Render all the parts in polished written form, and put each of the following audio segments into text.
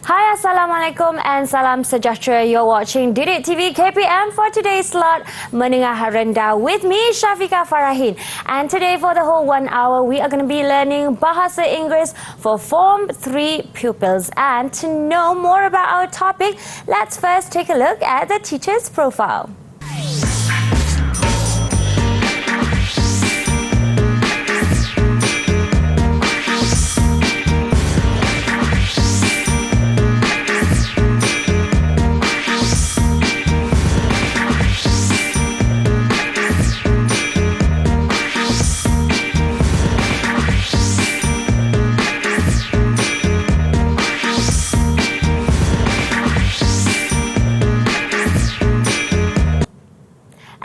Hi, Assalamualaikum and salam sejahtera. You're watching didiktv KPM for today's slot Menengah Rendah with me, Syafiqah Farahin. And today for the whole 1 hour, we are going to be learning Bahasa Inggeris for Form 3 pupils. And to know more about our topic, let's first take a look at the teacher's profile.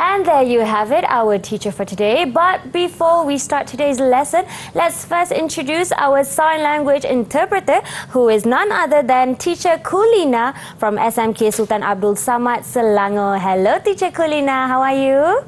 And there you have it, our teacher for today. But before we start today's lesson, let's first introduce our sign language interpreter, who is none other than Teacher Kulina from SMK Sultan Abdul Samad, Selangor. Hello, Teacher Kulina. How are you?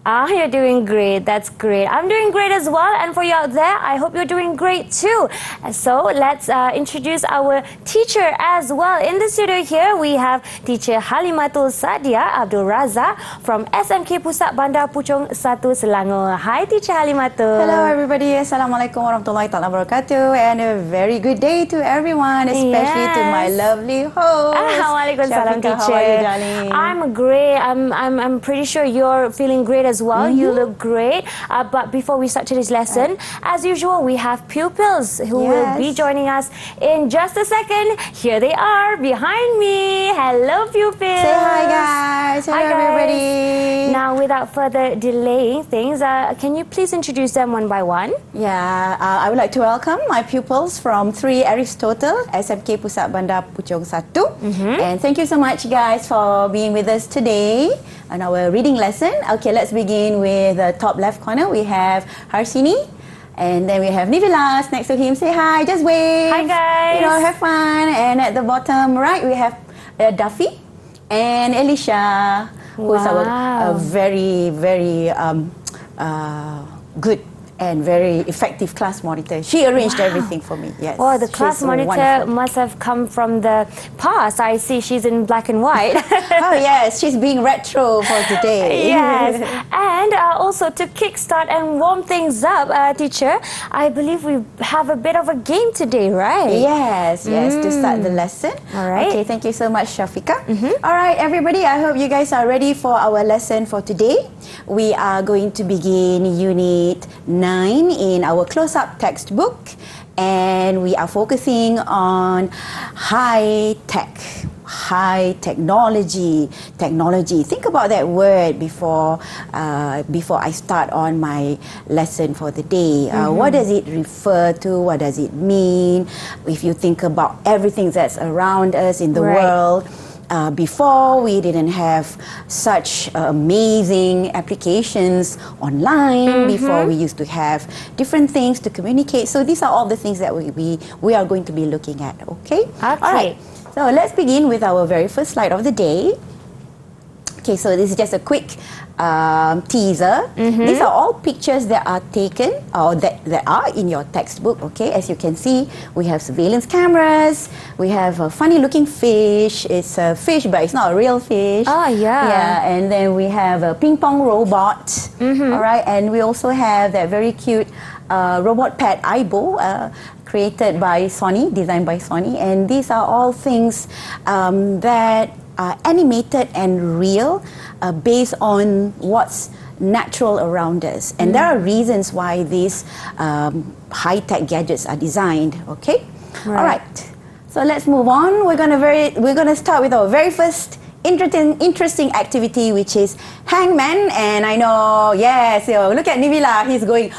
You're doing great. That's great. I'm doing great as well. And for you out there, I hope you're doing great too. So let's introduce our teacher as well. In the studio here, we have Teacher Halimatul Abdul Razak from SMK Pusat Bandar Puchong 1 Selangor. Hi, Teacher Halimatul. Hello, everybody. Assalamualaikum warahmatullahi wabarakatuh. And a very good day to everyone, especially to my lovely host. Waalaikumsalam, Teacher. How are you, darling? I'm great. I'm pretty sure you're feeling great as well. You look great. But before we start today's lesson, as usual, we have pupils who will be joining us in just a second. Here they are behind me. Hello, pupils. Say hi, guys. Hello, everybody. Now, without further delaying things, can you please introduce them one by one? Yeah, I would like to welcome my pupils from 3 Aristotle, SMK Pusat Bandar Puchong 1. And thank you so much, guys, for being with us today on our reading lesson. Okay, let's begin with the top left corner. We have Harsini, and then we have Nivilas next to him. Say hi, just wave. Hi, guys. You know, have fun. And at the bottom right, we have Duffy and Elisha, who is our very, very good and very effective class monitor. She arranged everything for me. Yes. Well, the class monitor must have come from the past. I see she's in black and white. Oh yes, she's being retro for today. Yes. And also to kickstart and warm things up, teacher, I believe we have a bit of a game today, right? Yes, to start the lesson. All right. Okay, thank you so much, Shafiqah. All right, everybody, I hope you guys are ready for our lesson for today. We are going to begin Unit 9 in our close-up textbook, and we are focusing on high technology. Think about that word before I start on my lesson for the day. What does it refer to? What does it mean? If you think about everything that's around us in the world, before we didn't have such amazing applications online. Before we used to have different things to communicate. So these are all the things that we are going to be looking at. Okay. All right. So let's begin with our very first slide of the day. Okay, so this is just a quick teaser. These are all pictures that are taken or that are in your textbook. Okay, as you can see, we have surveillance cameras. We have a funny looking fish. It's a fish, but it's not a real fish. Yeah, and then we have a ping pong robot. All right, and we also have that very cute robot pet Aibo, created by Sony, designed by Sony. And these are all things that are animated and real, based on what's natural around us. And there are reasons why these high-tech gadgets are designed. Okay, all right. So let's move on. We're gonna start with our very first interesting activity, which is hangman. And I know, yes, look at Nivila, he's going,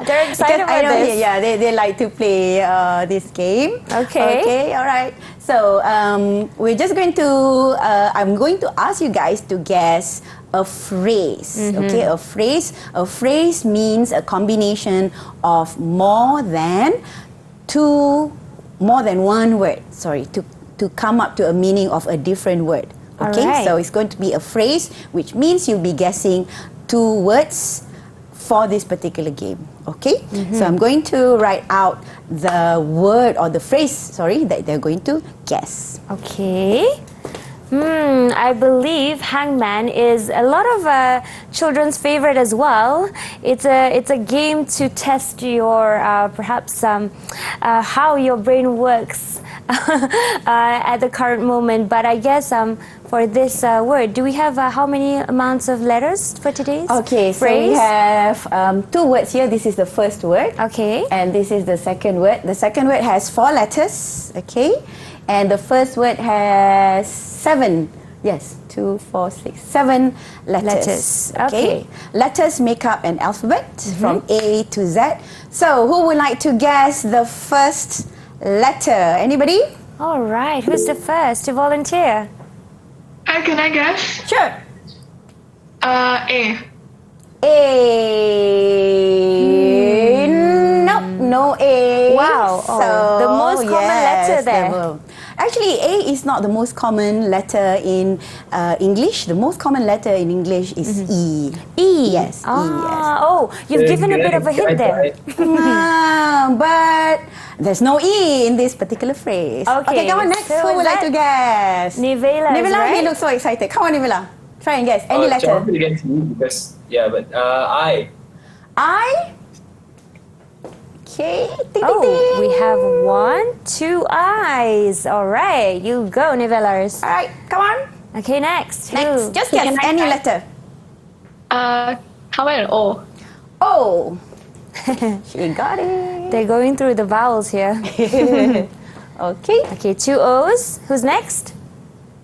they're excited about this. Yeah, they like to play this game. Okay, all right. So we're just going to I'm going to ask you guys to guess a phrase. Okay, a phrase means a combination of more than one word, to come up to a meaning of a different word. Okay, so it's going to be a phrase, which means you'll be guessing 2 words for this particular game. Okay, so I'm going to write out the word or the phrase, sorry, that they're going to guess. Okay. I believe hangman is a lot of children's favorite as well. It's a game to test your perhaps how your brain works at the current moment. But I guess for this word, do we have how many amounts of letters for today's Okay, so phrase? we have 2 words here. This is the first word. Okay. And this is the second word. The second word has 4 letters. Okay. And the first word has 7. Yes, 2, 4, 6, 7 letters. Okay. Letters make up an alphabet from A to Z. So, who would like to guess the first letter? Anybody? All right. Who's the first to volunteer? Can I guess? Sure. A. A. Nope, no A. Wow. Oh, the most common letter there. Actually, A is not the most common letter in English. The most common letter in English is E. E. Yes, E, yes. Oh, you've given a bit of a hint there. But there's no E in this particular phrase. Okay, come on, next. so Who would is like to guess? Nivela, Nivela, he right? looks so excited. Come on, Nivela. Try and guess. Any letter. I against you because I. I? Okay. Ding, Oh, ding, ding. we have 1, 2 eyes. All right, you go, Nivelers. All right, come on. Okay, next. Next. Who? Just guess any letter. How about an O? Oh. She got it. They're going through the vowels here. Okay. Okay, 2 O's. Who's next?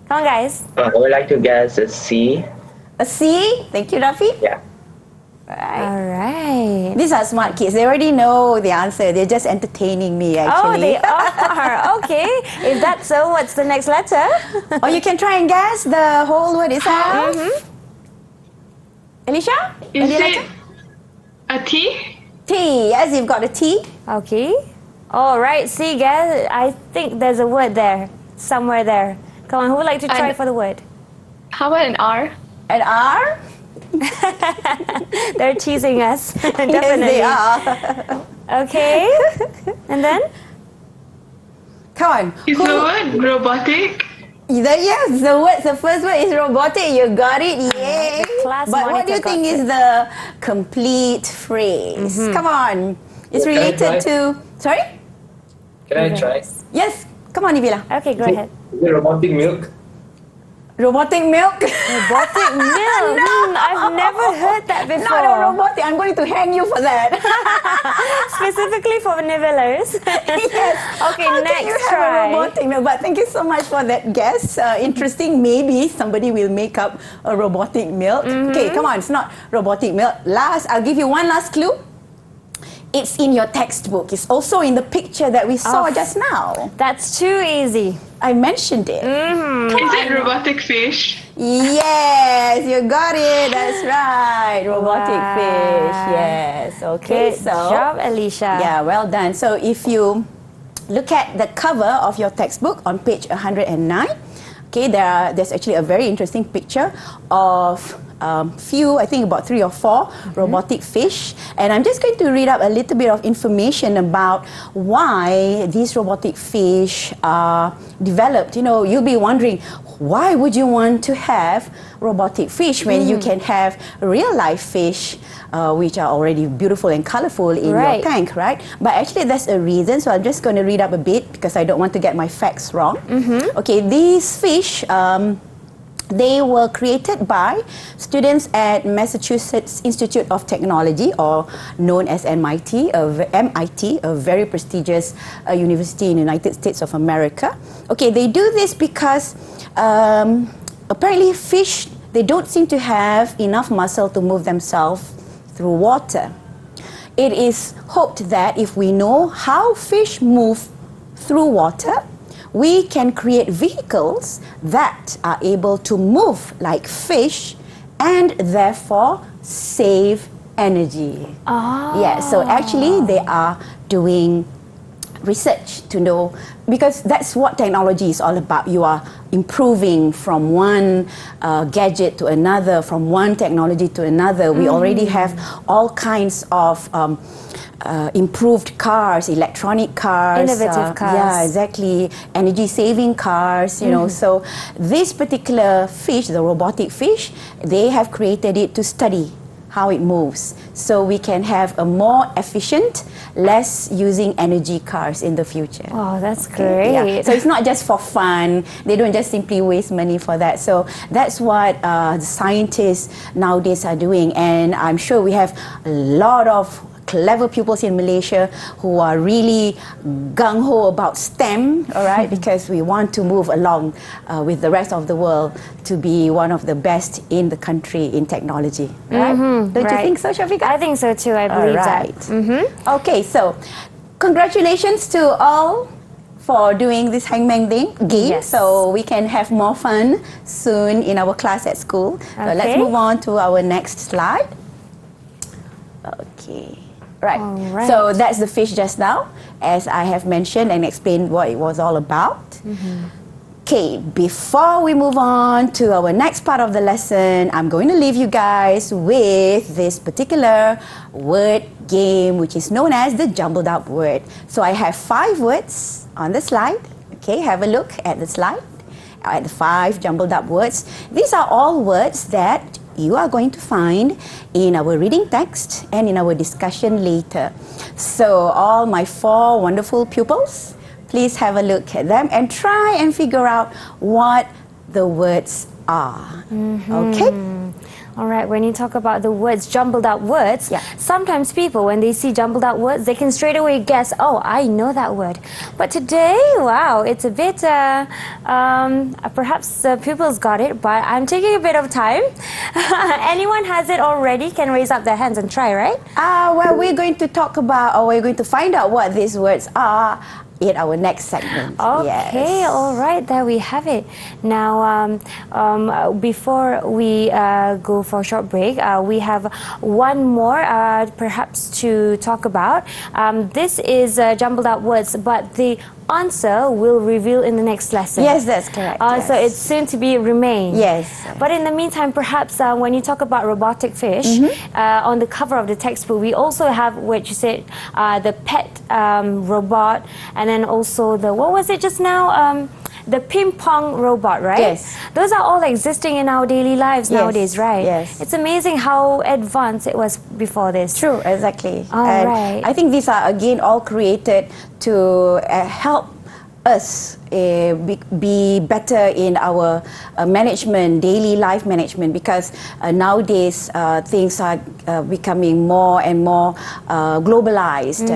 Come on, guys. I would like to guess a C. A C. Thank you, Rafi. Yeah. Right. All right. These are smart kids. They already know the answer. They're just entertaining me, Oh, actually. they are. Okay. If that's so, what's the next letter? Or you can try and guess the whole word itself. Alicia? Is Any it letter? a T? T. Yes, you've got a T. Okay. All right. See, guys, I think there's a word there, somewhere there. Come on, who would like to try And- for the word? How about an R? An R. They're teasing us. Definitely. Yes, they are. Okay. And then? Come on. Is the word robotic? Yes, the first word is robotic. You got it, yay! the class But what do you monitor think got is the complete phrase? Come on, it's Can I related try? to. Sorry? Can I try? Yes. Come on, Nivila. Okay, go ahead. Is it robotic milk? Robotic milk. Robotic milk. I've never heard that before. Not a robotic. I'm going to hang you for that. Specifically for nivellers. Yes. Okay, How next can you have try. a robotic milk? But thank you so much for that guess. Interesting. Maybe somebody will make up a robotic milk. Okay, come on. It's not robotic milk. I'll give you one last clue. It's in your textbook. It's also in the picture that we saw just now. That's too easy. I mentioned it. Is it robotic fish? Yes, you got it. That's right. Robotic Wow. fish. Yes. Okay. Good job, Alicia. Yeah, well done. So if you look at the cover of your textbook on page 109, okay, there's actually a very interesting picture of I think about 3 or 4 robotic fish. And I'm just going to read up a little bit of information about why these robotic fish are developed. You know, you'll be wondering, why would you want to have robotic fish when you can have real life fish which are already beautiful and colorful in your tank, right? But actually there's a reason, so I'm just going to read up a bit because I don't want to get my facts wrong. Okay, these fish they were created by students at Massachusetts Institute of Technology, or known as MIT, a very prestigious university in the United States of America. Okay, they do this because apparently fish, they don't seem to have enough muscle to move themselves through water. It is hoped that if we know how fish move through water, we can create vehicles that are able to move like fish and therefore save energy. Yeah, so actually they are doing research to know, because that's what technology is all about. You are improving from one gadget to another, from one technology to another. We already have all kinds of improved cars, electronic cars, Innovative cars. Yeah, exactly. Energy saving cars, you know. So this particular fish, the robotic fish, they have created it to study how it moves, so we can have a more efficient, less using energy cars in the future. Oh, that's great. Yeah. So it's not just for fun. They don't just simply waste money for that. So that's what the scientists nowadays are doing, and I'm sure we have a lot of clever pupils in Malaysia who are really gung-ho about STEM, all right, because we want to move along with the rest of the world to be one of the best in the country in technology, right? Don't you think so, Shafiqah? I think so too. I believe Alright. that. Okay, so congratulations to all for doing this hangman game. Yes. So we can have more fun soon in our class at school. So let's Okay. move on to our next slide. Okay. Right. Alright. So that's the fish just now, as I have mentioned and explained what it was all about. Okay, before we move on to our next part of the lesson, I'm going to leave you guys with this particular word game, which is known as the jumbled up word. So I have 5 words on the slide. Okay, have a look at the slide, at the 5 jumbled up words. These are all words that you are going to find in our reading text and in our discussion later. So all my 4 wonderful pupils, please have a look at them and try and figure out what the words are. Okay? All right, when you talk about the words, jumbled up words, Yeah. sometimes people, when they see jumbled up words, they can straight away guess, oh, I know that word. But today, wow, it's a bit, perhaps pupils got it, but I'm taking a bit of time. Anyone has it already can raise up their hands and try, right? Well, we're going to talk about, or we're going to find out what these words are in our next segment. Okay, Yes. all right, there we have it. Now, before we go for a short break, we have one more perhaps to talk about. This is jumbled up words, but the answer will reveal in the next lesson. Yes, that's correct. Yes. So it's soon to be remain. Yes. But in the meantime, perhaps when you talk about robotic fish, on the cover of the textbook, we also have what you said, the pet robot, and then also the, what was it just now? The ping pong robot, right? Yes. Those are all existing in our daily lives Yes, nowadays, right? yes. It's amazing how advanced it was before this. True, exactly. All and right. I think these are again all created to help us be better in our management, daily life management, because nowadays things are becoming more and more globalized.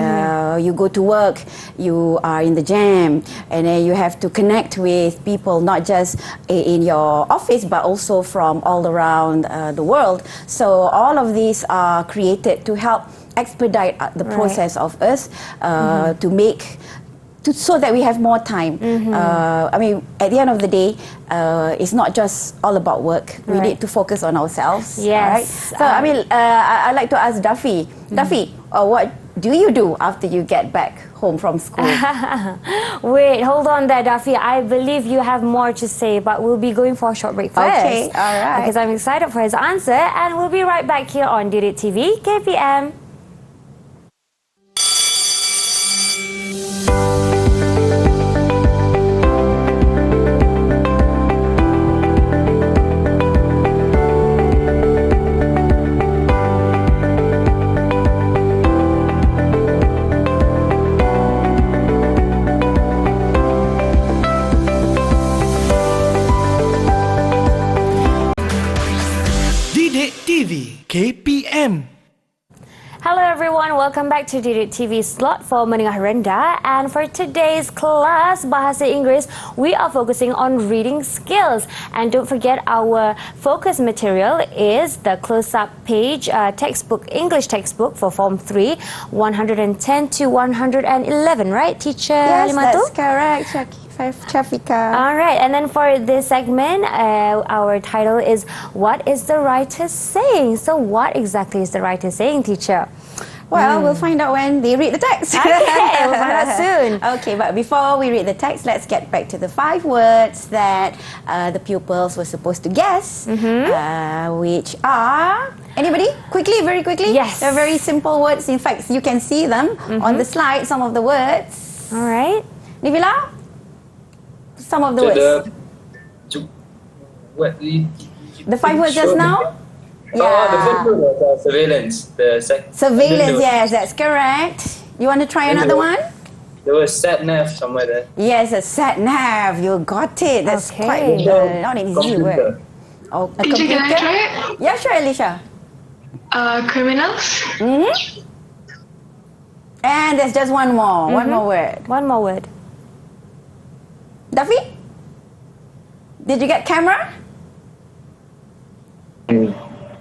You go to work, you are in the jam, and then you have to connect with people not just in your office but also from all around the world. So all of these are created to help expedite the process of us to make so that we have more time. I mean, at the end of the day, it's not just all about work. We need to focus on ourselves. Yes. Right? So, I mean, I'd like to ask Duffy. Duffy, what do you do after you get back home from school? Wait, hold on there, Duffy. I believe you have more to say, but we'll be going for a short break first. Okay, all right. Because I'm excited for his answer, and we'll be right back here on didiktv, KPM. didiktv KPM. Hello everyone, welcome back to didiktv slot for Menengah Rendah, and for today's class Bahasa Inggeris, we are focusing on reading skills, and don't forget our focus material is the close-up page textbook, English textbook for Form 3, 110 to 111, right, Teacher Yes, Halimatul? that's correct, Shafiqah. All right, and then for this segment, our title is What is the Writer Saying? So what exactly is the writer saying, teacher? Well, we'll find out when they read the text. Okay, we'll find out soon. Okay, but before we read the text, let's get back to the 5 words that the pupils were supposed to guess, which are... Anybody? Quickly, very quickly. Yes. They're very simple words. In fact, you can see them on the slide, some of the words. All right. Nivila? Some of the words. The 5 words just now? The first word was surveillance. Surveillance, yes, that's correct. You want to try another one? There was sat nav somewhere there. Yes, a sat nav. You got it. That's Okay. quite not an easy word. Oh, a Teacher, computer? can I try it? Yeah, sure, Alicia. Criminals. And there's just one more. One more word. One more word. Duffy? Did you get camera?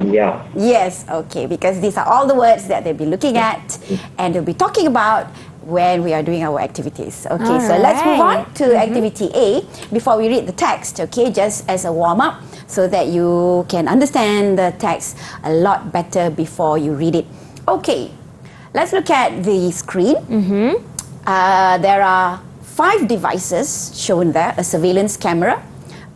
Yeah. Yes, okay, because these are all the words that they'll be looking at and they'll be talking about when we are doing our activities. Okay, so let's move on to activity A before we read the text, okay, just as a warm-up so that you can understand the text a lot better before you read it. Okay, let's look at the screen. There are 5 devices shown there: a surveillance camera,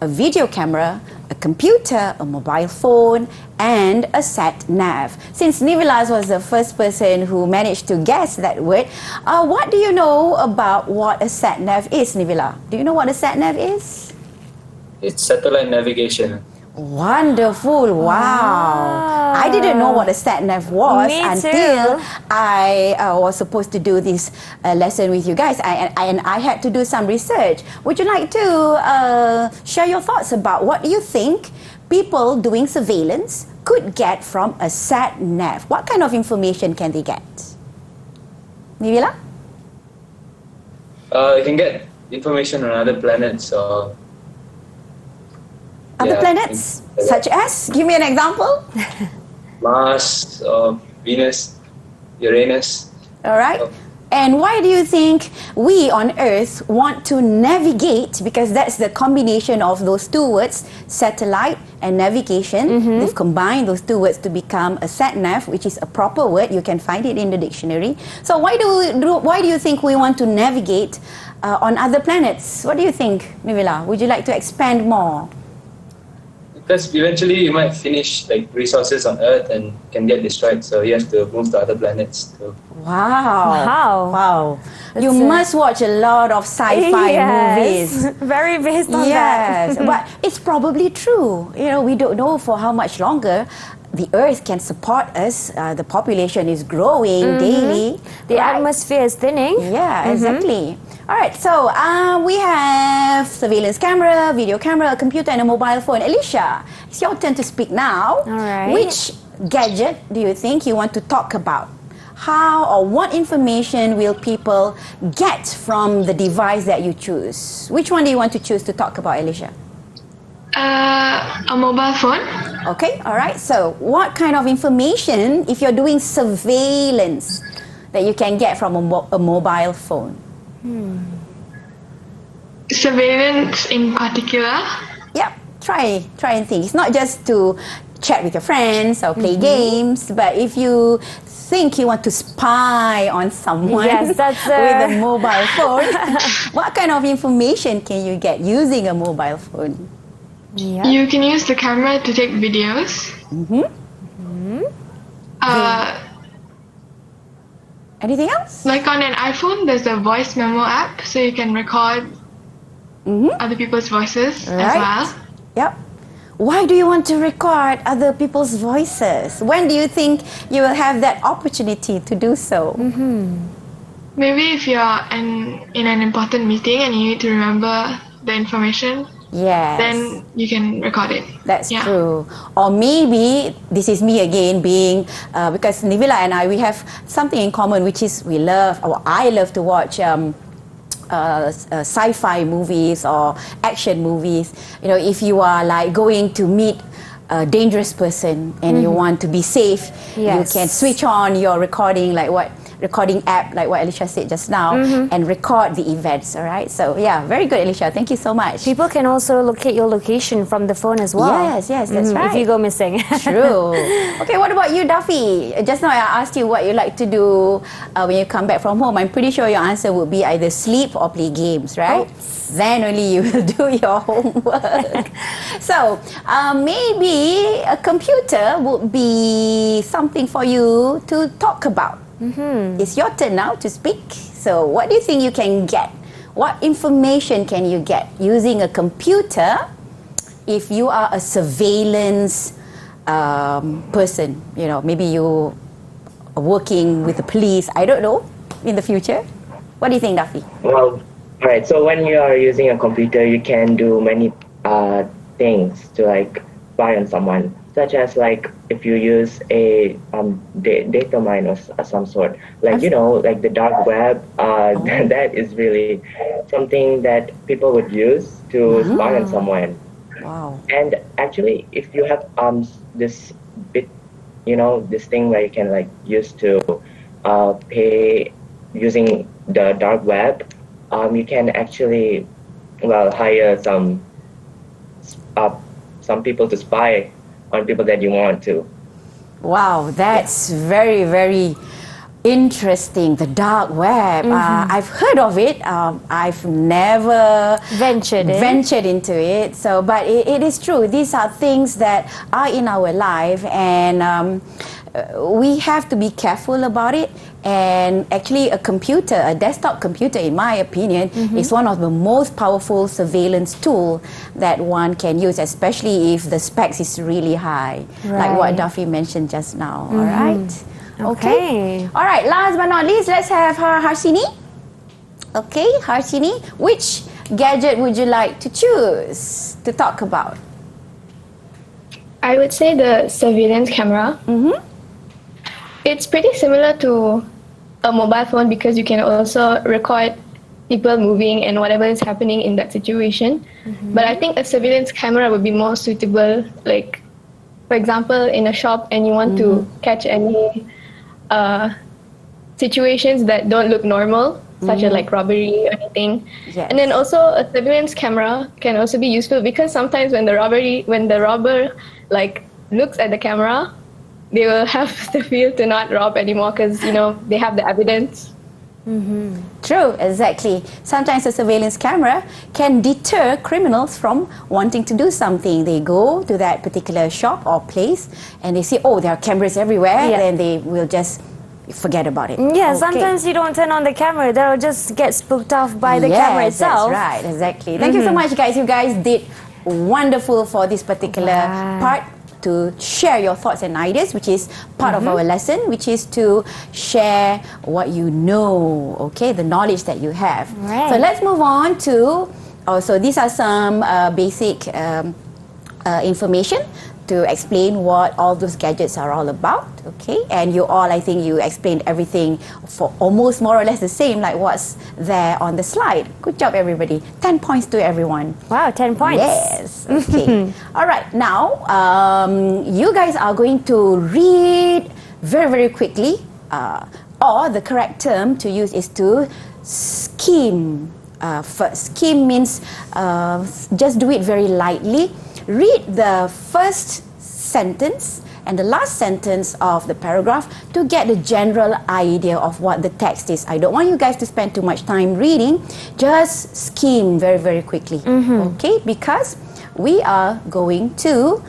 a video camera, a computer, a mobile phone, and a sat nav. Since Nivilas was the first person who managed to guess that word, what do you know about what a sat nav is, Nivila? Do you know what a sat nav is? It's satellite navigation. Wonderful! Wow! I didn't know what a sat nav was Me until too. I was supposed to do this lesson with you guys, and I had to do some research. Would you like to share your thoughts about what you think people doing surveillance could get from a sat nav? What kind of information can they get? Nivila? You can get information on other planets or Other Yeah, planets, I think- such as? Give me an example. Mars or Venus, Uranus. All right. Oh. And why do you think we on Earth want to navigate? Because that's the combination of those 2 words, satellite and navigation. They've combined those 2 words to become a sat nav, which is a proper word. You can find it in the dictionary. So why do you think we want to navigate on other planets? What do you think, Nivila? Would you like to expand more? Because eventually you might finish like resources on Earth and can get destroyed, so you have to move to other planets too. Wow. Wow. You That's must watch a lot of sci-fi movies. Very based on Yes, that. but it's probably true. You know, we don't know for how much longer the Earth can support us. The population is growing daily. The right? atmosphere is thinning. Yeah, exactly. All right, so we have surveillance camera, video camera, a computer, and a mobile phone. Alicia, it's your turn to speak now. All right. Which gadget do you think you want to talk about? How or what information will people get from the device that you choose? Which one do you want to choose to talk about, Alicia? A mobile phone. Okay, all right. So, what kind of information, if you're doing surveillance, that you can get from a mobile phone? Surveillance in particular. Yep, try and think. It's not just to chat with your friends or play games, but if you think you want to spy on someone Yes, that's with a mobile phone, what kind of information can you get using a mobile phone? Yeah. You can use the camera to take videos. Anything else? Like on an iPhone, there's a voice memo app, so you can record other people's voices as well. Yep. Why do you want to record other people's voices? When do you think you will have that opportunity to do so? Maybe if you're in an important meeting and you need to remember the information, Yes. then you can record it. That's Yeah. true. Or maybe this is me again being because Nivila and I, we have something in common, which is we love, or I love to watch sci-fi movies or action movies. You know, if you are like going to meet a dangerous person and you want to be safe, you Yes. can switch on your recording, like what recording app, like what Alicia said just now, and record the events. All right. So yeah, very good, Alicia. Thank you so much. People can also locate your location from the phone as well. Yes, that's right. If you go missing. True. Okay, what about you, Duffy? Just now I asked you what you like to do when you come back from home. I'm pretty sure your answer would be either sleep or play games, right? Then only you will do your homework. So, maybe a computer would be something for you to talk about. It's your turn now to speak. So, what do you think you can get? What information can you get using a computer if you are a surveillance person? You know, maybe you are working with the police. I don't know, in the future. What do you think, Duffy? Well, right. So when you are using a computer, you can do many things to like spy on someone, such as like if you use a data mine of some sort, like like the dark web. That is really something that people would use to spy on someone. Wow. And actually, if you have this bit, this thing where you can like use to pay using the dark web, you can actually hire some people to spy on people that you want to. Wow, that's very, very interesting. The dark web. I've heard of it. I've never Ventured into it. So, but it is true. These are things that are in our life, and we have to be careful about it. And actually, a desktop computer, in my opinion, is one of the most powerful surveillance tool that one can use, especially if the specs is really high, like what Duffy mentioned just now. All right. Okay. All right. Last but not least, let's have Harshini. Okay, Harshini, which gadget would you like to choose to talk about? I would say the surveillance camera. It's pretty similar to a mobile phone because you can also record people moving and whatever is happening in that situation. But I think a surveillance camera would be more suitable, like, for example, in a shop and you want to catch any situations that don't look normal, such as like robbery or anything. Yes. And then also a surveillance camera can also be useful because sometimes when the robber like looks at the camera, they will have the feel to not rob anymore because they have the evidence. True, exactly. Sometimes a surveillance camera can deter criminals from wanting to do something. They go to that particular shop or place and they see, oh, there are cameras everywhere, then they will just forget about it. Yeah, sometimes you don't turn on the camera, they'll just get spooked off by the camera itself. That's right, exactly. Thank you so much, guys. You guys did wonderful for this particular part, to share your thoughts and ideas, which is part of our lesson, which is to share what you know, okay, the knowledge that you have. So let's move on to, so these are some basic information to explain what all those gadgets are all about, okay? And you all, I think you explained everything for almost more or less the same like what's there on the slide. Good job, everybody. 10 points to everyone. Wow, 10 points. Yes, okay. All right, now you guys are going to read very, very quickly, or the correct term to use is to skim first. Skim means just do it very lightly. Read the first sentence and the last sentence of the paragraph to get a general idea of what the text is. I don't want you guys to spend too much time reading. Just skim very, very quickly. Okay, because we are going to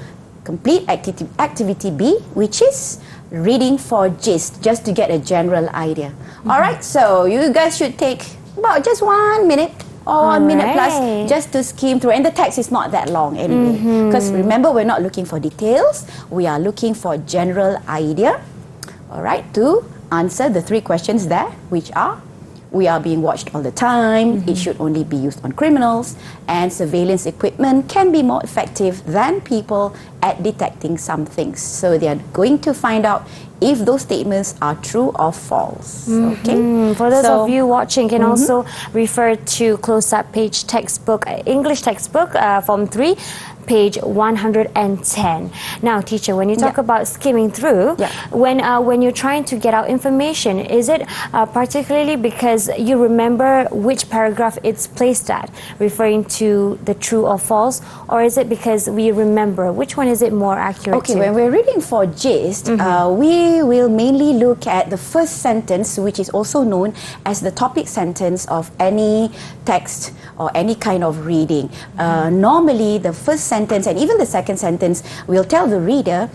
complete activity B, which is reading for gist, just to get a general idea. All right, so you guys should take about just 1 minute or 1 minute plus just to skim through, and the text is not that long anyway, because remember, we're not looking for details, we are looking for general idea, all right, to answer the 3 questions there, which are: we are being watched all the time, it should only be used on criminals, and surveillance equipment can be more effective than people at detecting some things. So they are going to find out if those statements are true or false. Okay. For those of you watching, can also refer to close-up page textbook, English textbook, Form 3, page 110. Now, teacher, when you talk about skimming through, when you're trying to get out information, is it particularly because you remember which paragraph it's placed at, referring to the true or false, or is it because we remember? Which one is it more accurate Okay, to? when we're reading for gist, we will mainly look at the first sentence, which is also known as the topic sentence of any text or any kind of reading. Normally, the first sentence and even the second sentence will tell the reader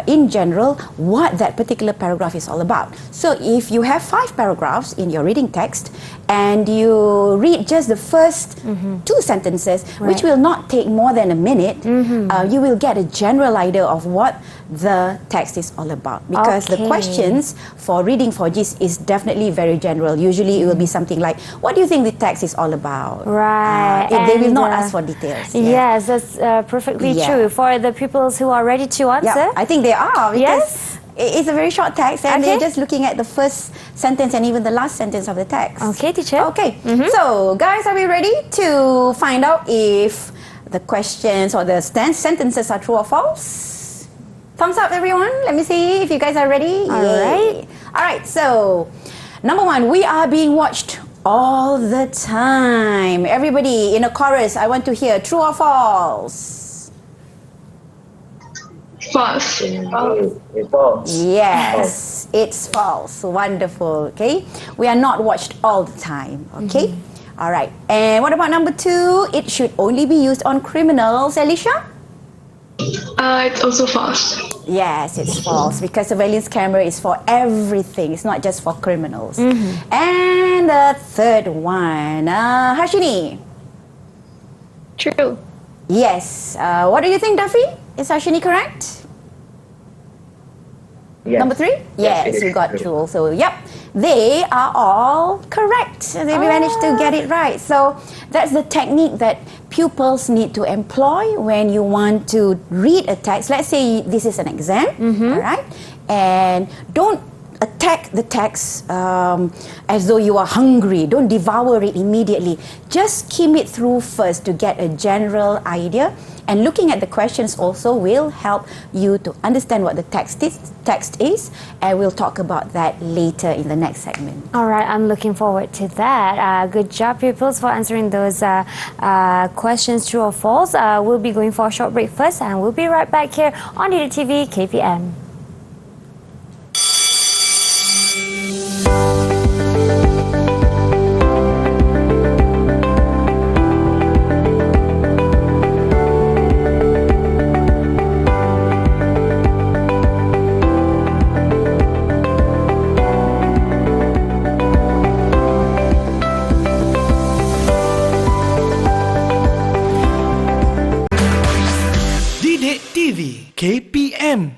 in general what that particular paragraph is all about. So if you have 5 paragraphs in your reading text and you read just the first 2 sentences, which will not take more than a minute, you will get a general idea of what the text is all about, because the questions for reading for gist is definitely very general. Usually it will be something like, what do you think the text is all about? Right. They will not ask for details. Yes, that's perfectly true. For the pupils who are ready to answer, I think they are, because Yes? it's a very short text and they're just looking at the first sentence and even the last sentence of the text. Okay, teacher. Okay, so guys, are we ready to find out if the questions or the sentences are true or false? Thumbs up, everyone. Let me see if you guys are ready. All right. All right, so number 1, we are being watched all the time. Everybody in a chorus, I want to hear true or false. False. False. Yes, it's false. Wonderful. Okay, we are not watched all the time. Okay, all right. And what about number 2? It should only be used on criminals. Alicia? It's also false. Yes, it's false, because surveillance camera is for everything. It's not just for criminals. And the third one, Hashini? True. Yes. What do you think, Duffy? Is Hashini correct? Yes. Number 3? Yes, we got true also. Yep, they are all correct. They managed to get it right. So that's the technique that pupils need to employ when you want to read a text. Let's say this is an exam, all right? And don't attack the text as though you are hungry. Don't devour it immediately. Just skim it through first to get a general idea. And looking at the questions also will help you to understand what the text is, and we'll talk about that later in the next segment. All right, I'm looking forward to that. Good job, pupils, for answering those questions, true or false. We'll be going for a short break first, and we'll be right back here on didiktv KPM. didiktv KPM.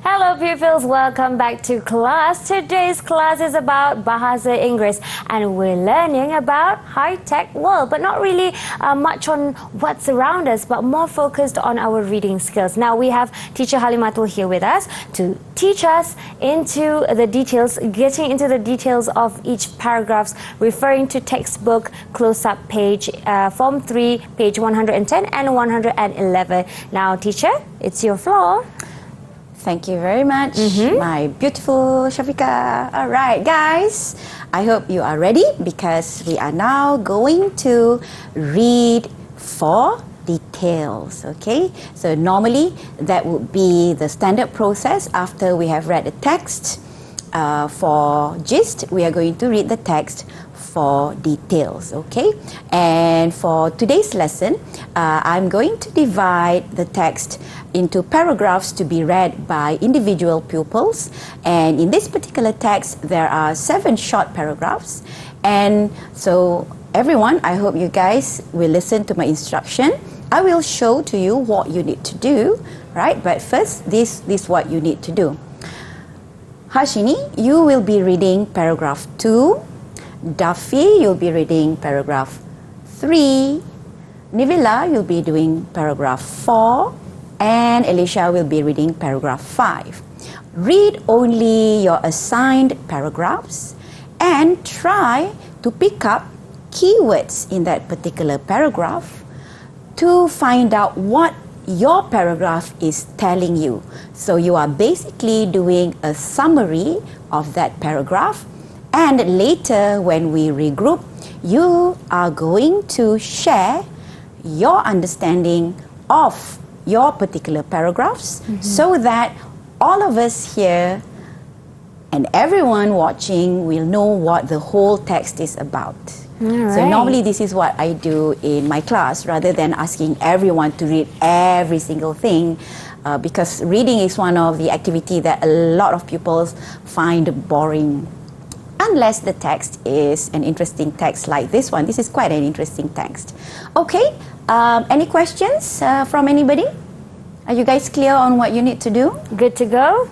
Hello pupils, welcome back to class. Today's class is about Bahasa Inggeris and we're learning about high-tech world, but not really much on what's around us, but more focused on our reading skills. Now we have teacher Halimatul here with us to teach us into the details, getting into the details of each paragraphs, referring to textbook close-up page, Form 3, page 110 and 111. Now teacher, it's your floor. Thank you very much, my beautiful Shafika. All right, guys, I hope you are ready, because we are now going to read for details, okay? So normally that would be the standard process. After we have read the text for gist, we are going to read the text for details, okay? And for today's lesson, I'm going to divide the text into paragraphs to be read by individual pupils. And in this particular text, there are 7 short paragraphs. And so everyone, I hope you guys will listen to my instruction. I will show to you what you need to do, right? But first, this is what you need to do. Hashini, you will be reading paragraph 2. Duffy, you'll be reading paragraph 3. Nivila, you'll be doing paragraph 4. And Alicia will be reading paragraph 5. Read only your assigned paragraphs and try to pick up keywords in that particular paragraph to find out what your paragraph is telling you. So you are basically doing a summary of that paragraph, and later when we regroup, you are going to share your understanding of your particular paragraphs, so that all of us here and everyone watching will know what the whole text is about. So normally this is what I do in my class, rather than asking everyone to read every single thing, because reading is one of the activity that a lot of pupils find boring, unless the text is an interesting text like this one. This is quite an interesting text. Okay, any questions from anybody? Are you guys clear on what you need to do? Good to go?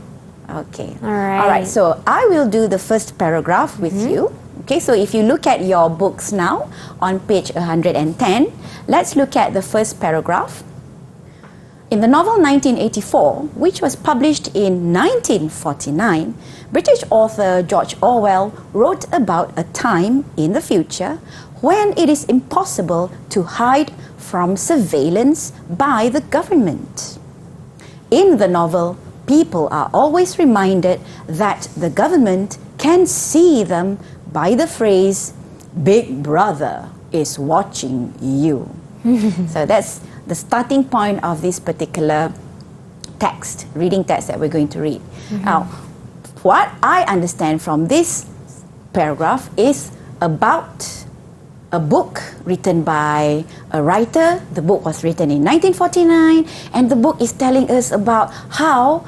Okay. All right. All right, so I will do the first paragraph with you. Okay, so if you look at your books now on page 110, let's look at the first paragraph. In the novel 1984, which was published in 1949, British author George Orwell wrote about a time in the future when it is impossible to hide from surveillance by the government. In the novel, people are always reminded that the government can see them by the phrase, "Big Brother is watching you." So that's the starting point of this particular text, reading text that we're going to read. Now, what I understand from this paragraph is about a book written by a writer. The book was written in 1949, and the book is telling us about how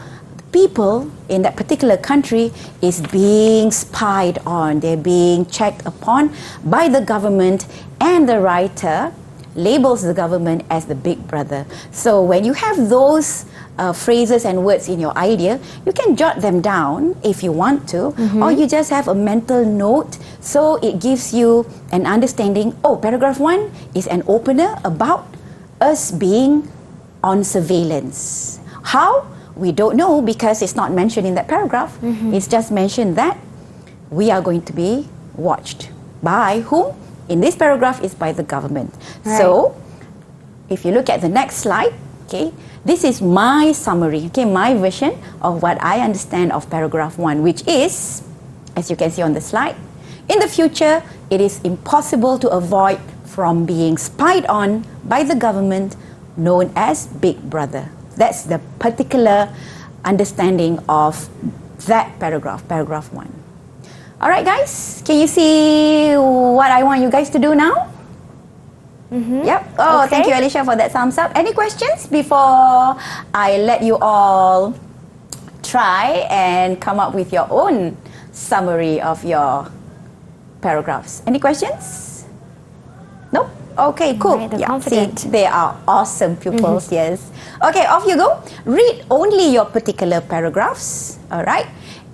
people in that particular country is being spied on. They're being checked upon by the government, and the writer labels the government as the big brother. So when you have those phrases and words in your idea, you can jot them down if you want to, or you just have a mental note, so it gives you an understanding. Oh, paragraph 1 is an opener about us being on surveillance. How? We don't know, because it's not mentioned in that paragraph. It's just mentioned that we are going to be watched. By whom? In this paragraph is by the government. Right. So, if you look at the next slide, okay, this is my summary, okay, my version of what I understand of paragraph 1, which is, as you can see on the slide, in the future, it is impossible to avoid from being spied on by the government, known as Big Brother. That's the particular understanding of that paragraph, paragraph 1. All right, guys, can you see what I want you guys to do now? Yep. Oh, Okay. thank you, Alicia, for that thumbs up. Any questions before I let you all try and come up with your own summary of your paragraphs? Any questions? Nope. Okay, cool. Right, they're Yeah, confident. see, they are awesome pupils, yes. Okay, off you go. Read only your particular paragraphs, all right?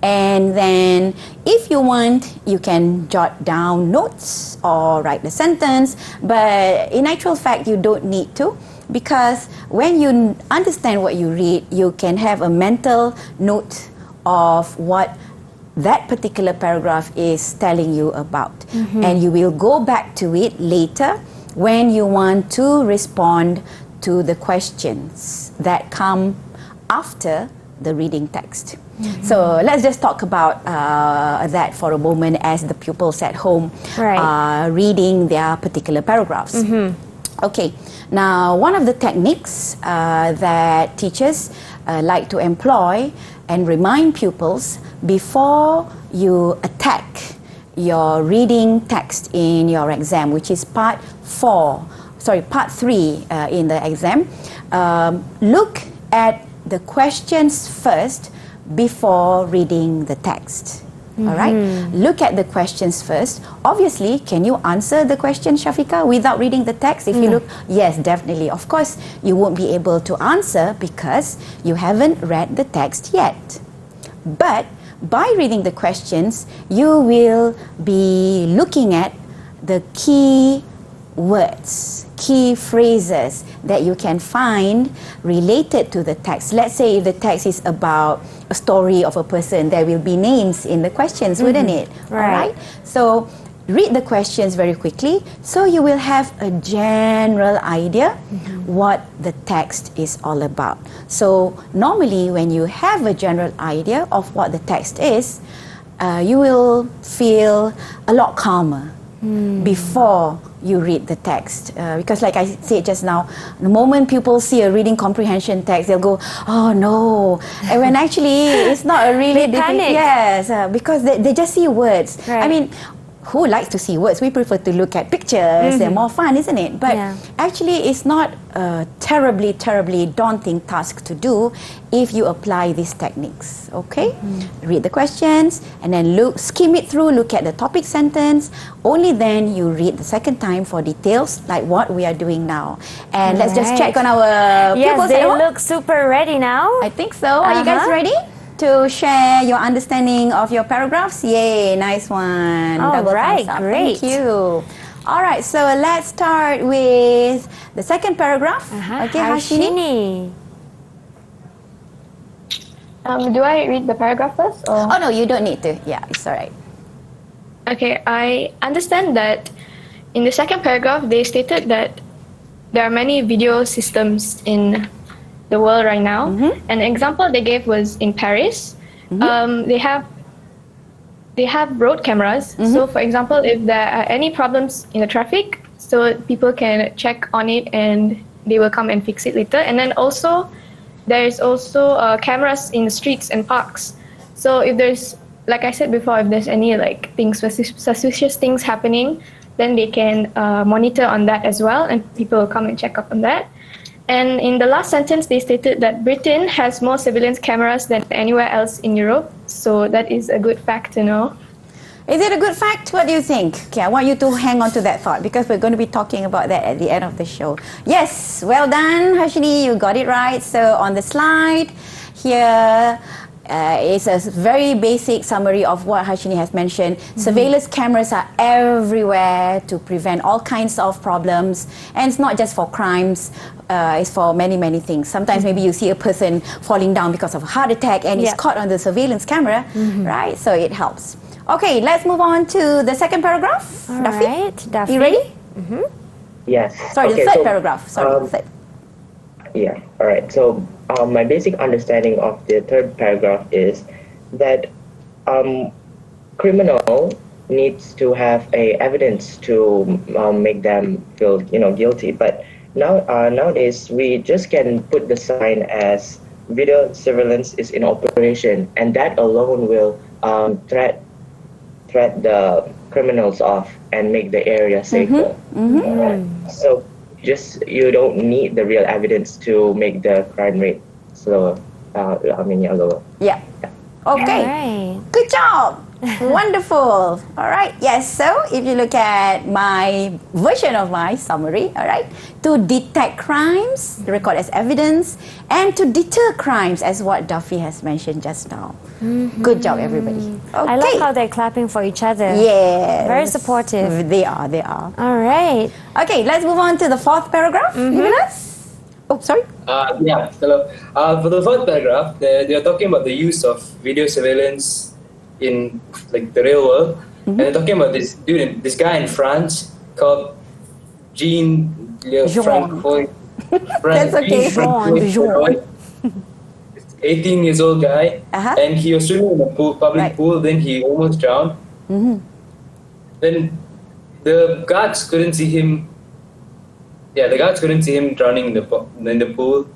And then if you want, you can jot down notes or write the sentence, but in actual fact, you don't need to, because when you understand what you read, you can have a mental note of what that particular paragraph is telling you about. And you will go back to it later when you want to respond to the questions that come after the reading text. So let's just talk about that for a moment as the pupils at home are reading their particular paragraphs. Okay, now one of the techniques that teachers like to employ and remind pupils before you attack your reading text in your exam, which is part 3 in the exam, look at the questions first before reading the text. All right? Look at the questions first. Obviously, can you answer the question, Shafiqah, without reading the text? If you look, yes, definitely. Of course, you won't be able to answer because you haven't read the text yet. But by reading the questions, you will be looking at the key words, key phrases that you can find related to the text. Let's say if the text is about a story of a person, there will be names in the questions, wouldn't it? Right. All right? So read the questions very quickly so you will have a general idea what the text is all about. So normally when you have a general idea of what the text is, you will feel a lot calmer before you read the text, because like I said just now, the moment people see a reading comprehension text, they'll go, oh no, and when actually it's not a really They panic. yes, because they just see words. Right. I mean, who likes to see words? We prefer to look at pictures. They're more fun, isn't it? But actually it's not a terribly daunting task to do if you apply these techniques. Okay, read the questions and then skim it through, look at the topic sentence. Only then you read the second time for details like what we are doing now. And let's just check on our Yes, pupils they at home. look super ready now. I think so. Are you guys ready to share your understanding of your paragraphs? Yay, nice one. All Double right, thumbs up. great. Thank you. All right, so let's start with the second paragraph. Okay, Hashini. Do I read the paragraph first? Or? Oh no, you don't need to. Yeah, it's all right. Okay, I understand that in the second paragraph, they stated that there are many video systems in the world right now. An example they gave was in Paris. They have road cameras. So, for example, if there are any problems in the traffic, so people can check on it and they will come and fix it later. And then also, there is also cameras in the streets and parks. So if there's, like I said before, if there's any like suspicious things happening, then they can monitor on that as well, and people will come and check up on that. And in the last sentence, they stated that Britain has more surveillance cameras than anywhere else in Europe. So that is a good fact to know. Is it a good fact? What do you think? Okay, I want you to hang on to that thought because we're going to be talking about that at the end of the show. Yes, well done, Hashini. You got it right. So on the slide here, it's a very basic summary of what Hashini has mentioned. Surveillance cameras are everywhere to prevent all kinds of problems, and it's not just for crimes, it's for many things. Sometimes maybe you see a person falling down because of a heart attack and it's caught on the surveillance camera, right? So it helps. Okay, let's move on to the second paragraph. All Daffy, right, Daffy. you ready? Yes. Sorry, okay, the third so, paragraph. Sorry, the third. Yeah, all right. So my basic understanding of the third paragraph is that criminal needs to have a evidence to make them feel guilty. But nowadays we just can put the sign as video surveillance is in operation, and that alone will threat the criminals off and make the area safer. So you don't need the real evidence to make the crime rate slower. Lower. Yeah. Okay. Right. Good job. Wonderful. All right. Yes. So if you look at my version of my summary, all right, to detect crimes, record as evidence, and to deter crimes, as what Duffy has mentioned just now. Good job, everybody. Okay. I love how they're clapping for each other. Yes. Very supportive. They are. They are. All right. Okay. Let's move on to the fourth paragraph. Nicholas? Oh, sorry. Yeah, hello. For the fourth paragraph, they are talking about the use of video surveillance in like the real world, and they're talking about this guy in France called Jean Francois. That's okay. Jean. 18 years old guy, and he was swimming in a public pool. Then he almost drowned. Then the guards couldn't see him. Yeah, the guards couldn't see him drowning in the pool,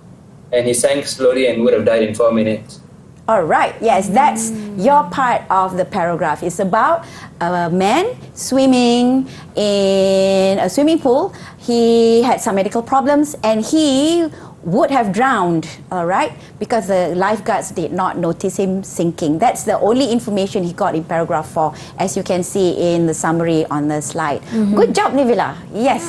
and he sank slowly and would have died in 4 minutes. All right. Yes, that's your part of the paragraph. It's about a man swimming in a swimming pool. He had some medical problems and he would have drowned, all right, because the lifeguards did not notice him sinking. That's the only information he got in paragraph 4, as you can see in the summary on the slide. Good job, Nivila. Yes.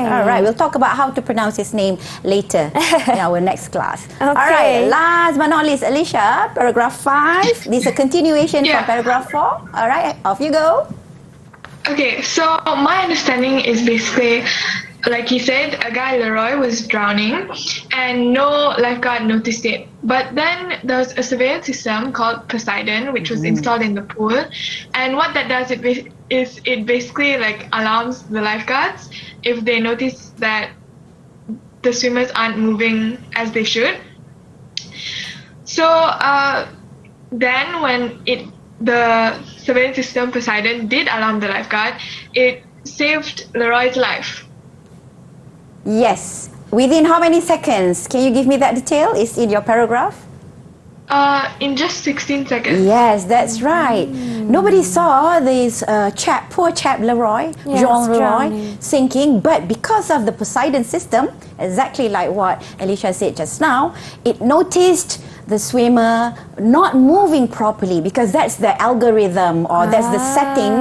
All right. We'll talk about how to pronounce his name later in our next class. Okay. All right. Last but not least, Alicia, paragraph 5. This is a continuation from paragraph 4. All right. Off you go. Okay, so my understanding is basically, like he said, a guy, Leroy, was drowning and no lifeguard noticed it. But then there was a surveillance system called Poseidon, which was installed in the pool. And what that does, is it basically like alarms the lifeguards if they notice that the swimmers aren't moving as they should. So then when the surveillance system Poseidon did alarm the lifeguard, it saved Leroy's life. Yes. Within how many seconds? Can you give me that detail? It's in your paragraph. In just 16 seconds. Yes, that's right. Nobody saw this poor chap Leroy, Yes, Jean Leroy, drowning. sinking, but because of the Poseidon system, exactly like what Alicia said just now, it noticed the swimmer not moving properly, because that's the algorithm, or that's the setting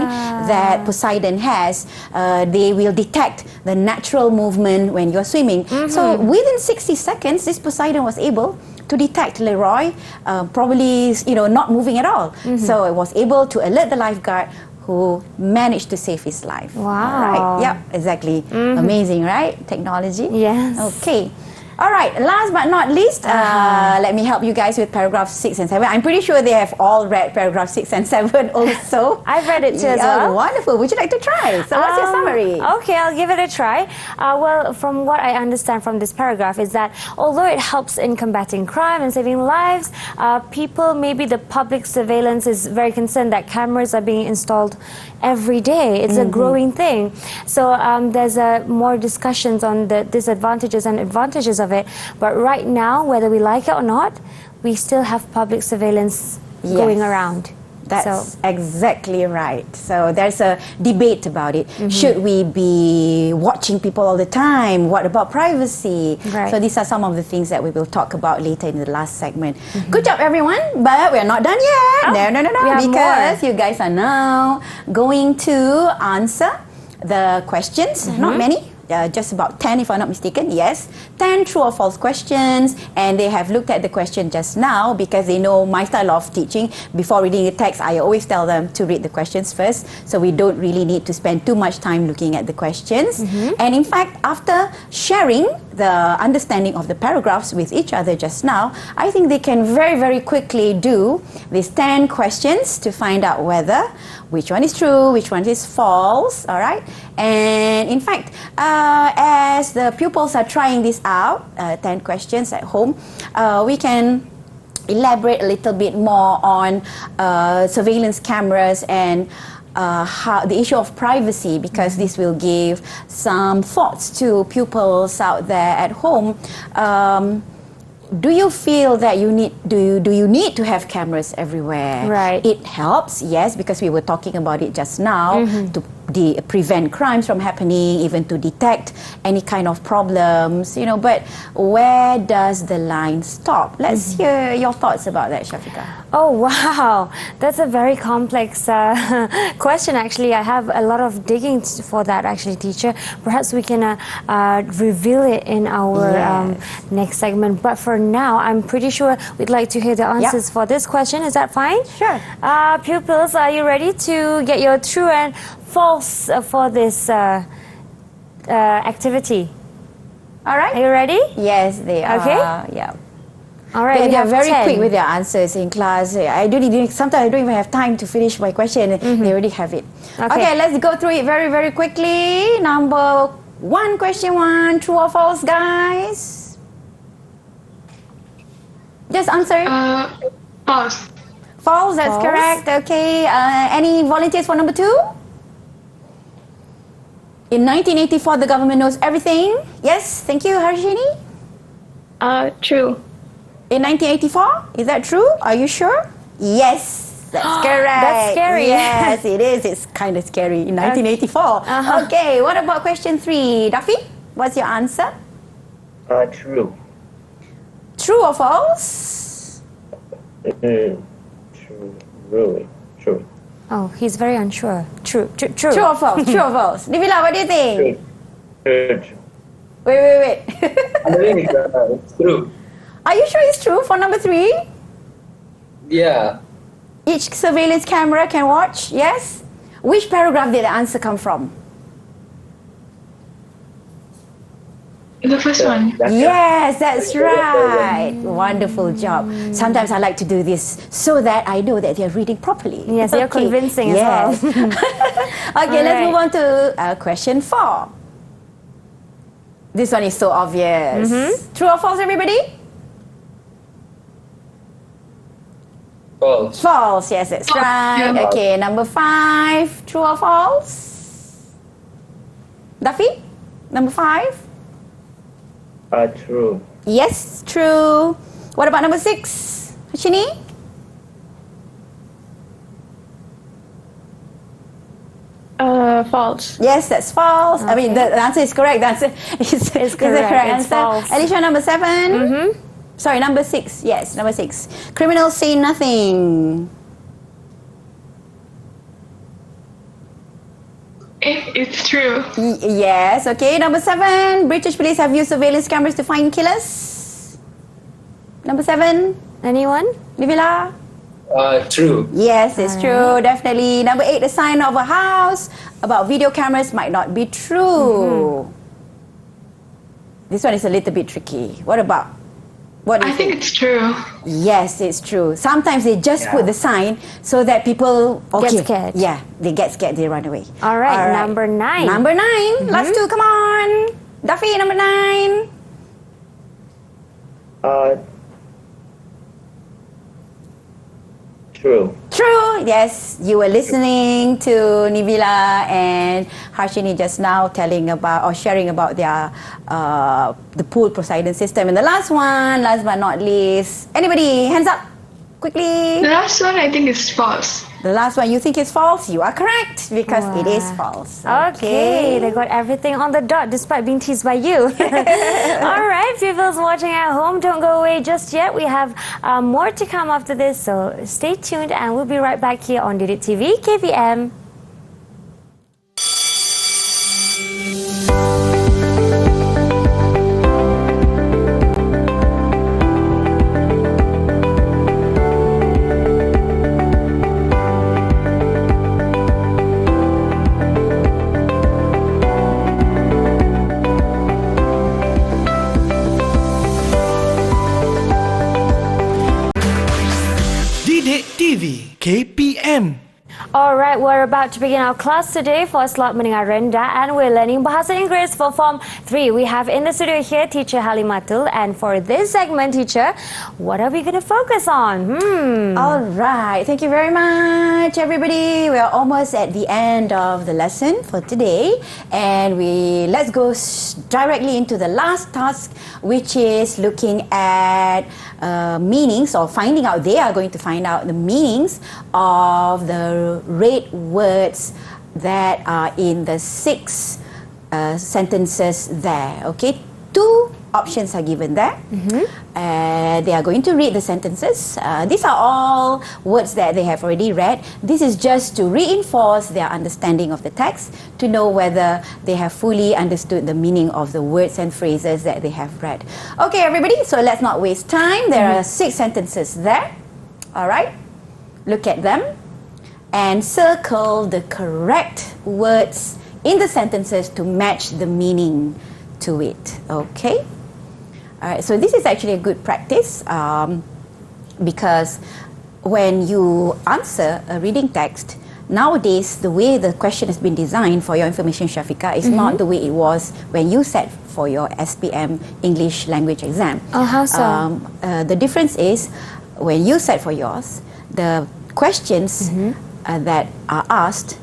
that Poseidon has. They will detect the natural movement when you're swimming. So within 60 seconds, this Poseidon was able to detect Leroy probably not moving at all. So it was able to alert the lifeguard, who managed to save his life. Wow. All right. Yep, exactly. Amazing, right? Technology. Yes. Okay. All right, last but not least, let me help you guys with paragraph 6 and 7. I'm pretty sure they have all read paragraph 6 and 7 also. I've read it too as Yeah, well. wonderful. Would you like to try? So what's your summary? Okay, I'll give it a try. Well, from what I understand from this paragraph is that although it helps in combating crime and saving lives, people, maybe the public surveillance is very concerned that cameras are being installed every day. It's a growing thing. So there's more discussions on the disadvantages and advantages of it. But right now, whether we like it or not, we still have public surveillance going around. That's exactly right. So there's a debate about it. Should we be watching people all the time? What about privacy? Right. So these are some of the things that we will talk about later in the last segment. Good job, everyone. But we're not done yet. No. We have Because more. you guys are now going to answer the questions. Not many. Just about 10 if I'm not mistaken, yes. 10 true or false questions, and they have looked at the question just now because they know my style of teaching. Before reading the text, I always tell them to read the questions first, so we don't really need to spend too much time looking at the questions. And in fact, after sharing the understanding of the paragraphs with each other just now, I think they can very, very quickly do these 10 questions to find out whether which one is true, which one is false, all right? And in fact, as the pupils are trying this out, 10 questions at home, we can elaborate a little bit more on surveillance cameras and how the issue of privacy, because this will give some thoughts to pupils out there at home. Do you feel that you need to have cameras everywhere? Right. It helps, yes, because we were talking about it just now, to prevent crimes from happening, even to detect any kind of problems, but where does the line stop? Let's hear your thoughts about that, Shafiqah. Oh, wow. That's a very complex question, actually. I have a lot of digging for that, actually, teacher. Perhaps we can reveal it in our next segment. But for now, I'm pretty sure we'd like to hear the answers for this question. Is that fine? Sure. Pupils, are you ready to get your true and false for this activity? All right. Are you ready? Yes, they are. Okay. Yeah. All right. They are very 10. quick with their answers in class. Sometimes I don't even have time to finish my question. They already have it. Okay, let's go through it very, very quickly. Number 1, question 1, true or false, guys? Just answer. False. False, that's False. correct. Okay, any volunteers for number 2? In 1984, the government knows everything. Yes, thank you, Harshini. True. In 1984, is that true? Are you sure? Yes, that's correct. That's scary. Yes, it is. It's kind of scary in 1984. Okay, what about question 3? Duffy, what's your answer? True. True or false? True. Really. True. Oh, he's very unsure. True. True or false? True or false? Nibila, what do you think? True. Wait. I think it's true. Are you sure it's true for number 3? Yeah. Each surveillance camera can watch, yes? Which paragraph did the answer come from? The first one. Yes, that's right. Wonderful job. Sometimes I like to do this so that I know that they're reading properly. Yes, you're convincing as well. Okay, let's move on to question 4. This one is so obvious. True or false, everybody? False. False, yes, that's right. Yeah. Okay, number 5. True or false? Duffy? Number 5? True. Yes, true. What about number 6? Hashini? False. Yes, that's false. I mean, the answer is correct. The answer is the correct It's answer. false. Alicia, number 7? Sorry, number 6. Yes, number 6. Criminals say nothing. It's true. Yes, okay. Number 7. British police have used surveillance cameras to find killers. Number 7. Anyone? Nivila? True. Yes, it's true, definitely. Number 8, the sign of a house about video cameras might not be true. This one is a little bit tricky. What about? What do I you think it's true. Yes, it's true. Sometimes they just put the sign so that people Get scared. Yeah, they get scared, they run away. All right, number 9. Number 9. Last 2, come on. Duffy, number 9. True. True. Yes, you were listening to Nivila and Harshini just now telling about or sharing about their the pool Poseidon system. And the last one, last but not least, anybody, hands up, quickly. The last one I think is false. The last one you think is false, you are correct because it is false. Okay, they got everything on the dot despite being teased by you. All right, pupils watching at home, don't go away just yet. We have more to come after this, so stay tuned and we'll be right back here on didiktv KPM. didiktv KPM. Alright, we're about to begin our class today for slot Menengah Rendah and we're learning Bahasa Inggeris for Form 3. We have in the studio here teacher Halimatul, and for this segment, teacher, what are we going to focus on? All right, thank you very much, everybody. We are almost at the end of the lesson for today, and let's go directly into the last task, which is looking at meanings, or finding out. They are going to find out the meanings of the red words that are in the 6 sentences there. Okay, 2 options are given there. They are going to read the sentences. These are all words that they have already read. This is just to reinforce their understanding of the text, to know whether they have fully understood the meaning of the words and phrases that they have read. Okay, everybody, so let's not waste time. There are 6 sentences there. All right, look at them and circle the correct words in the sentences to match the meaning to it. Okay? Alright, so this is actually a good practice because when you answer a reading text, nowadays the way the question has been designed for your information, Shafiqah, is not the way it was when you sat for your SPM English language exam. How so? The difference is when you sat for yours, the questions that are asked,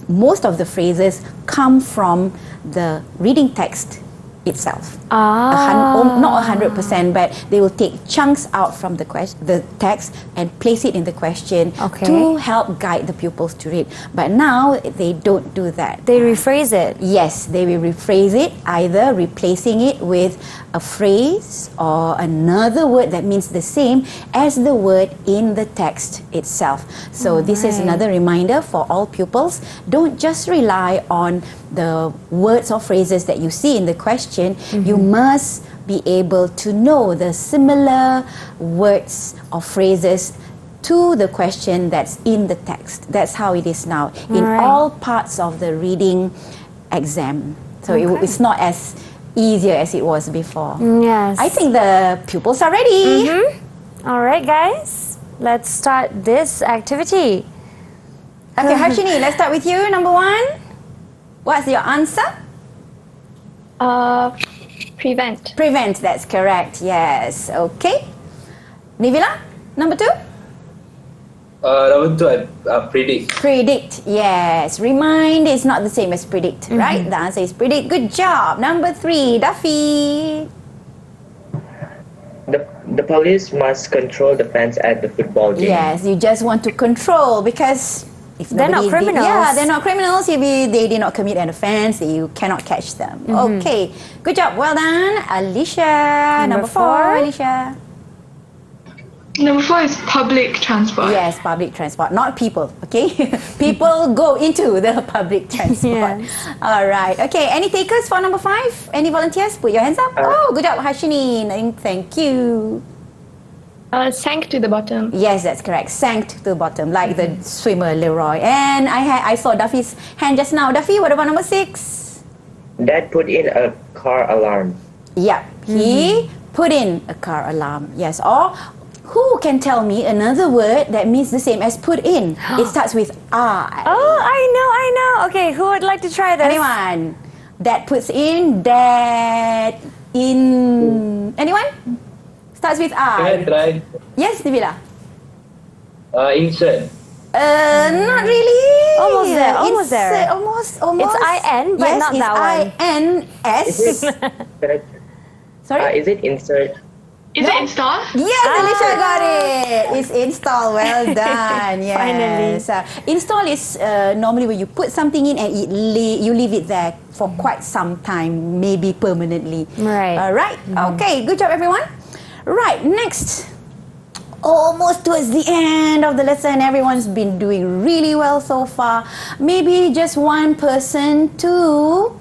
most of the phrases come from the reading text itself. Not 100%, but they will take chunks out from the text and place it in the question to help guide the pupils to read. But now they don't do that. They rephrase it. Yes, they will rephrase it, either replacing it with a phrase or another word that means the same as the word in the text itself. So this is another reminder for all pupils. Don't just rely on the words or phrases that you see in the question. You must be able to know the similar words or phrases to the question that's in the text. That's how it is now in all parts of the reading exam. So it's not as easier as it was before. Yes. I think the pupils are ready. All right, guys. Let's start this activity. Okay, Harshini, let's start with you. Number 1. What's your answer? Prevent. Prevent, that's correct. Yes. Okay. Nivila, number 2? Number 2, predict. Predict, yes. Remind is not the same as predict, right? The answer is predict. Good job. Number 3, Duffy. The police must control the fans at the football game. Yes, you just want to control because if They're not nobody criminals. Yeah, they're not criminals. If they did not commit an offense, you cannot catch them. Okay, good job. Well done. Alicia, number 4. Alicia. Number 4 is public transport. Yes, public transport, not people, okay? People go into the public transport. Yes. All right. Okay, any takers for number 5? Any volunteers? Put your hands up. Good job, Harshini. Thank you. Sank to the bottom. Yes, that's correct. Sank to the bottom, like the swimmer Leroy. And I saw Duffy's hand just now. Duffy, what about number 6? Dad put in a car alarm. Yeah, he put in a car alarm. Yes, or who can tell me another word that means the same as put in? It starts with I. Oh, I know. Okay, who would like to try this? Anyone? That puts in, that in. Anyone? Starts with Can I I. try? Yes, Nibila. Insert. Not really. Almost there, almost there. Almost. It's IN, but yes, not it's that one. INS. Sorry? Is it insert? Is it install? Yes, Alicia got it. It's install. Well done. Yes. Finally. Install is normally when you put something in and you leave it there for quite some time, maybe permanently. Right. All right. Okay. Good job, everyone. Right. Next. Almost towards the end of the lesson, everyone's been doing really well so far. Maybe just one person to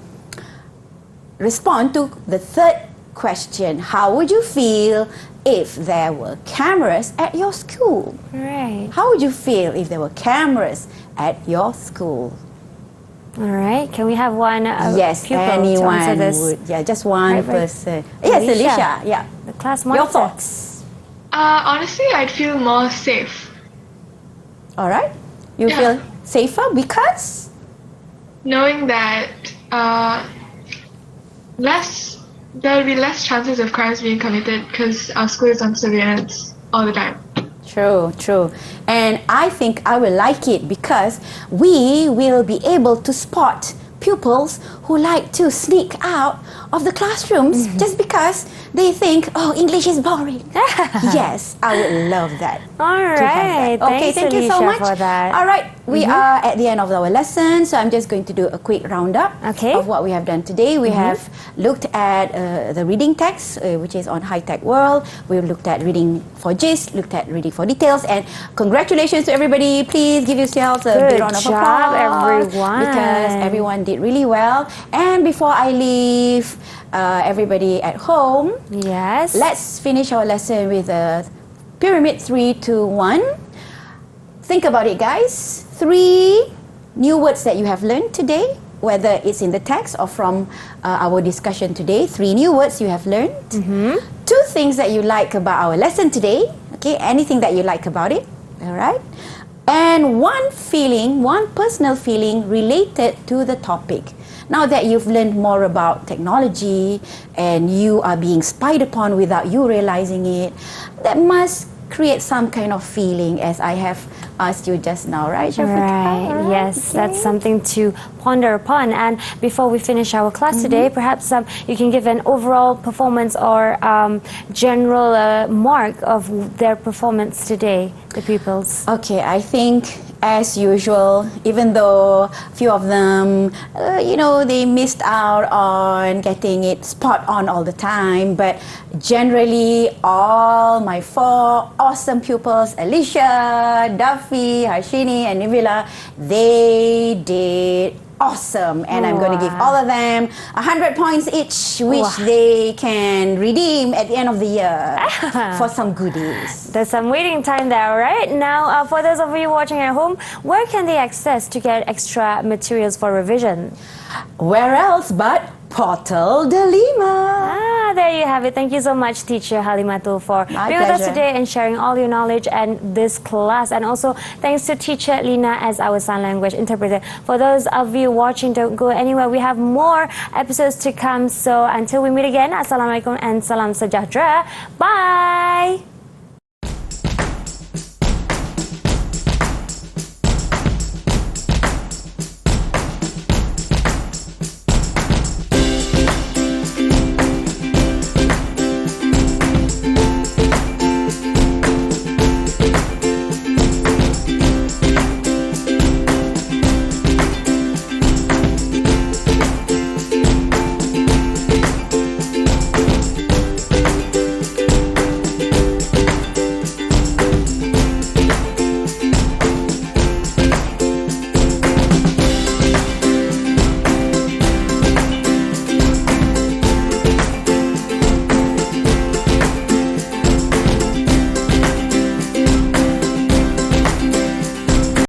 respond to the third question. How would you feel if there were cameras at your school? Right. How would you feel if there were cameras at your school? All right. Can we have one Yes, pupil to anyone answer this? would. Yeah, just one Right. person. Yes, Alicia. Yeah. The class monitor. Your thoughts? Honestly, I'd feel more safe. All right. You Yeah. feel safer because? Knowing that there'll be less chances of crimes being committed because our school is on surveillance all the time. True. And I think I will like it because we will be able to spot pupils who like to sneak out of the classrooms just because they think, English is boring. Yes, I would love that. All right. Okay, Thanks, thank you so Alicia, much. for that. All right, we are at the end of our lesson, so I'm just going to do a quick roundup Okay. of what we have done today. We have looked at the reading text, which is on high-tech world. We looked at reading for gist, looked at reading for details, and congratulations to everybody. Please give yourselves a big Good round of job, applause, everyone. because everyone did really well. And before I leave everybody at home, Yes. let's finish our lesson with a pyramid 3, 2, 1. Think about it, guys. 3 new words that you have learned today, whether it's in the text or from our discussion today. 3 new words you have learned. 2 things that you like about our lesson today. Okay, anything that you like about it. All right. And one personal feeling related to the topic. Now that you've learned more about technology and you are being spied upon without you realizing it, that must create some kind of feeling, as I have asked you just now, right, Shafika? Right. Yes, that's something to ponder upon. And before we finish our class today, perhaps you can give an overall performance or general mark of their performance today, the pupils. Okay, I think as usual, even though a few of them, they missed out on getting it spot on all the time, but generally all my 4 awesome pupils, Alicia, Duffy, Harshini and Nivila, they did awesome, and I'm going to give all of them 100 points each, which they can redeem at the end of the year for some goodies. There's some waiting time there, right? Now, for those of you watching at home, where can they access to get extra materials for revision? Where else but Portal Delima. There you have it. Thank you so much, Teacher Halimatul, for My being with us pleasure. today and sharing all your knowledge and this class. And also, thanks to Teacher Lina as our sign language interpreter. For those of you watching, don't go anywhere. We have more episodes to come. So until we meet again, Assalamualaikum and Salam Sejahtera. Bye.